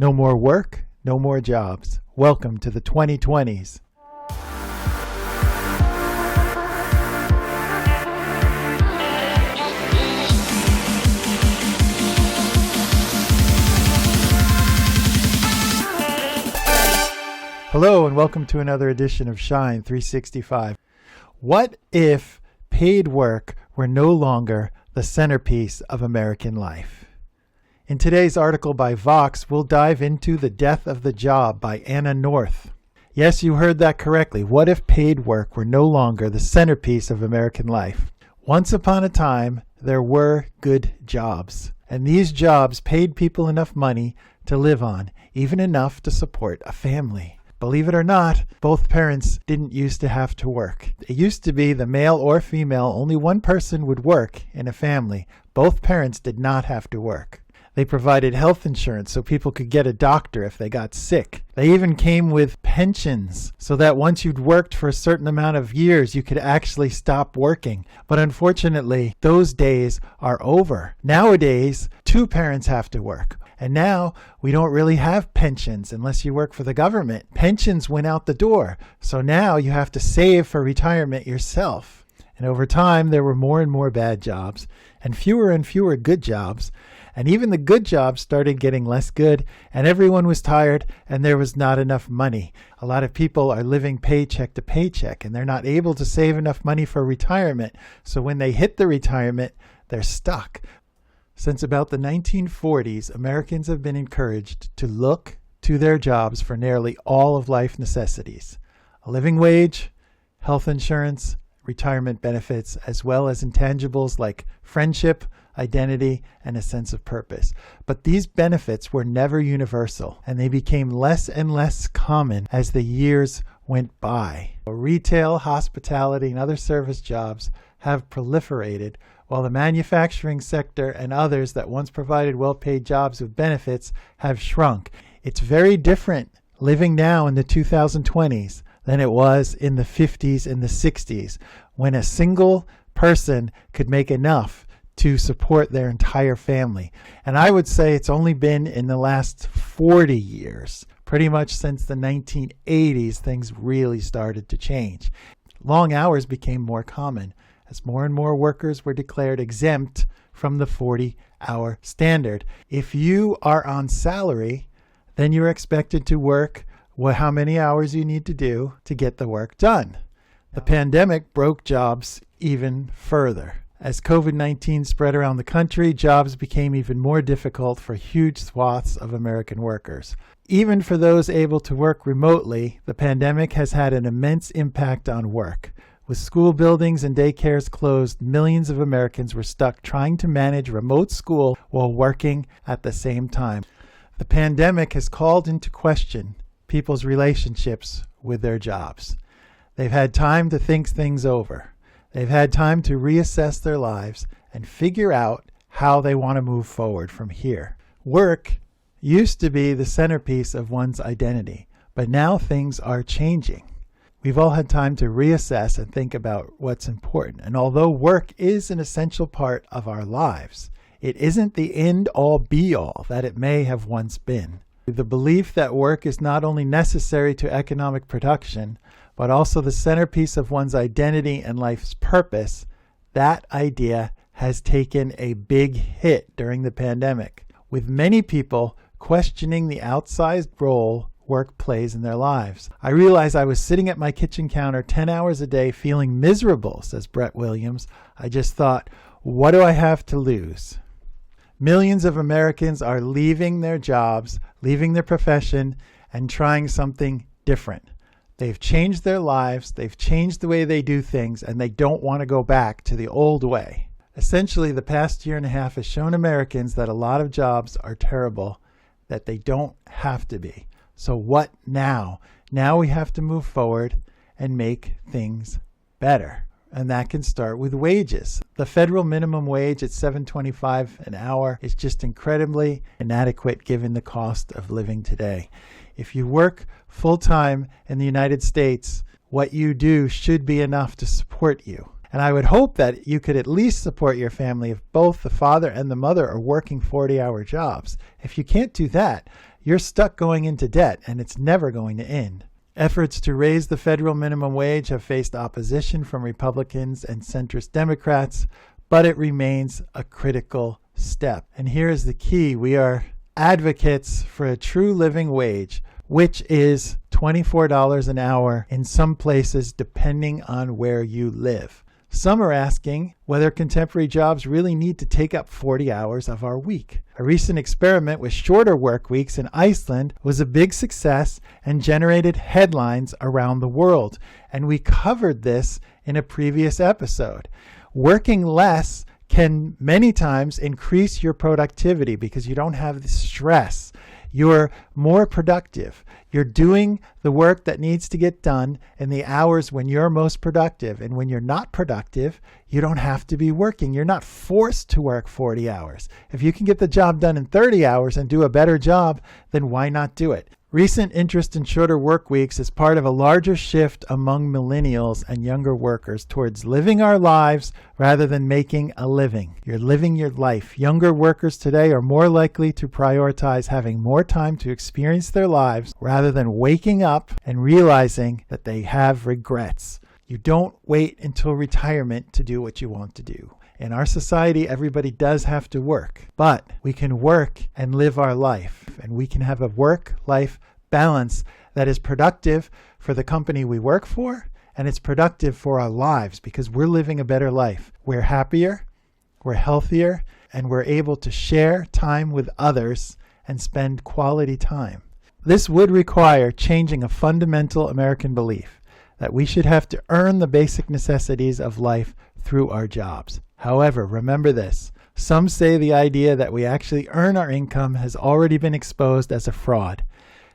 No more work, no more jobs. Welcome to the 2020s. Hello and welcome to another edition of Shine 365. What if paid work were no longer the centerpiece of American life? In today's article by Vox, we'll dive into The Death of the Job by Anna North. Yes, you heard that correctly. What if paid work were no longer the centerpiece of American life? Once upon a time, there were good jobs, and these jobs paid people enough money to live on, even enough to support a family. Believe it or not, both parents didn't used to have to work. It used to be the male or female, only one person would work in a family. Both parents did not have to work. They provided health insurance so people could get a doctor if they got sick. They even came with pensions so that once you'd worked for a certain amount of years, you could actually stop working. But unfortunately, those days are over. Nowadays, two parents have to work. And now we don't really have pensions unless you work for the government. Pensions went out the door. So now you have to save for retirement yourself. And over time, there were more and more bad jobs and fewer good jobs. And even the good jobs started getting less good, and everyone was tired, and there was not enough money. A lot of people are living paycheck to paycheck, and they're not able to save enough money for retirement. So when they hit the retirement, they're stuck. Since about the 1940s, Americans have been encouraged to look to their jobs for nearly all of life necessities: a living wage, health insurance, retirement benefits, as well as intangibles like friendship, identity, and a sense of purpose. But these benefits were never universal, and they became less and less common as the years went by. Retail, hospitality, and other service jobs have proliferated, while the manufacturing sector and others that once provided well-paid jobs with benefits have shrunk. It's very different living now in the 2020s than it was in the 50s and the 60s, when a single person could make enough to support their entire family. And I would say it's only been in the last 40 years, pretty much since the 1980s, things really started to change. Long hours became more common as more and more workers were declared exempt from the 40-hour standard. If you are on salary, then you're expected to work how many hours you need to do to get the work done. The pandemic broke jobs even further. As COVID-19 spread around the country, jobs became even more difficult for huge swaths of American workers. Even for those able to work remotely, the pandemic has had an immense impact on work. With school buildings and daycares closed, millions of Americans were stuck trying to manage remote school while working at the same time. The pandemic has called into question people's relationships with their jobs. They've had time to think things over. They've had time to reassess their lives and figure out how they want to move forward from here. Work used to be the centerpiece of one's identity, but now things are changing. We've all had time to reassess and think about what's important. And although work is an essential part of our lives, it isn't the end-all be-all that it may have once been. The belief that work is not only necessary to economic production, but also the centerpiece of one's identity and life's purpose, that idea has taken a big hit during the pandemic, with many people questioning the outsized role work plays in their lives. I realized I was sitting at my kitchen counter 10 hours a day feeling miserable, says Brett Williams. I just thought, what do I have to lose? Millions of Americans are leaving their jobs, leaving their profession, and trying something different. They've changed their lives, they've changed the way they do things, and they don't want to go back to the old way. Essentially, the past year and a half has shown Americans that a lot of jobs are terrible, that they don't have to be. So what now? Now we have to move forward and make things better. And that can start with wages. The federal minimum wage at $7.25 an hour is just incredibly inadequate given the cost of living today. If you work full-time in the United States, what you do should be enough to support you. And I would hope that you could at least support your family if both the father and the mother are working 40-hour jobs. If you can't do that, you're stuck going into debt, and it's never going to end. Efforts to raise the federal minimum wage have faced opposition from Republicans and centrist Democrats, but it remains a critical step. And here is the key. We are advocates for a true living wage, which is $24 an hour in some places, depending on where you live. Some are asking whether contemporary jobs really need to take up 40 hours of our week. A recent experiment with shorter work weeks in Iceland was a big success and generated headlines around the world. And we covered this in a previous episode. Working less can many times increase your productivity because you don't have the stress. You're more productive. You're doing the work that needs to get done in the hours when you're most productive. And when you're not productive, you don't have to be working. You're not forced to work 40 hours. If you can get the job done in 30 hours and do a better job, then why not do it? Recent interest in shorter work weeks is part of a larger shift among millennials and younger workers towards living our lives rather than making a living. You're living your life. Younger workers today are more likely to prioritize having more time to experience their lives rather than waking up and realizing that they have regrets. You don't wait until retirement to do what you want to do. In our society, everybody does have to work, but we can work and live our life, and we can have a work-life balance that is productive for the company we work for, and it's productive for our lives because we're living a better life. We're happier, we're healthier, and we're able to share time with others and spend quality time. This would require changing a fundamental American belief that we should have to earn the basic necessities of life through our jobs. However, remember this. Some say the idea that we actually earn our income has already been exposed as a fraud.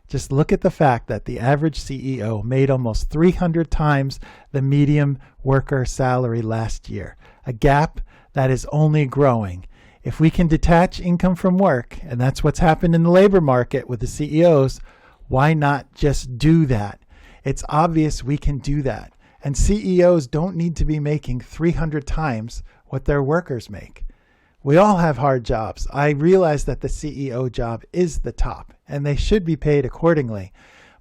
Just look at the fact that the average CEO made almost 300 times the median worker salary last year, a gap that is only growing. If we can detach income from work, and that's what's happened in the labor market with the CEOs, why not just do that? It's obvious we can do that. And CEOs don't need to be making 300 times what their workers make. We all have hard jobs. I realize that the CEO job is the top, and they should be paid accordingly.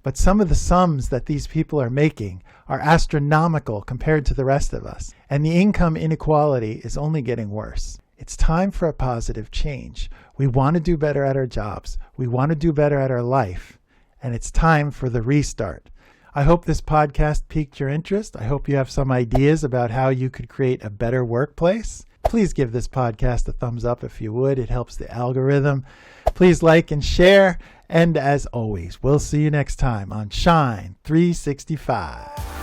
But some of the sums that these people are making are astronomical compared to the rest of us. And the income inequality is only getting worse. It's time for a positive change. We want to do better at our jobs. We want to do better at our life. And it's time for the restart. I hope this podcast piqued your interest. I hope you have some ideas about how you could create a better workplace. Please give this podcast a thumbs up if you would. It helps the algorithm. Please like and share. And as always, we'll see you next time on Shine 365.